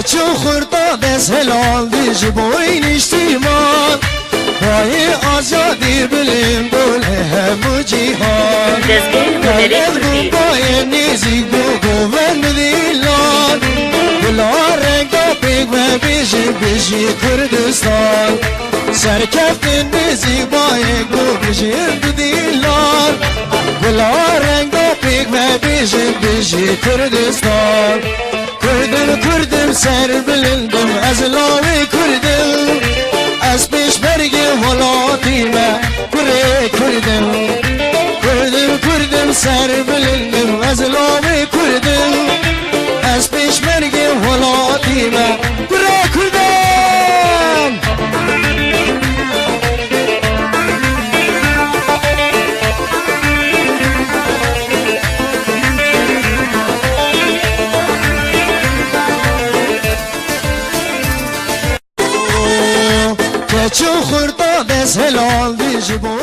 keçu xurda dest helal dici boyun iştiman Bayi azadi bilim dole hemu cihan Geled bu bayi nizik bu govend dilan Bila renga pek ve bişi Kürdistan Serkeftin nizik bayi bu bişi dilan Bila renga pek ve bişi Kürdistan Kürdüm ser bilindim ez lavi Kürdüm Ez peşmergi halatime kure Kürdüm Kürdüm ser bilindim ez lavi Kürdüm Ez peşmergi halatime kure Kürdüm keçu xurda dest helal dici boyun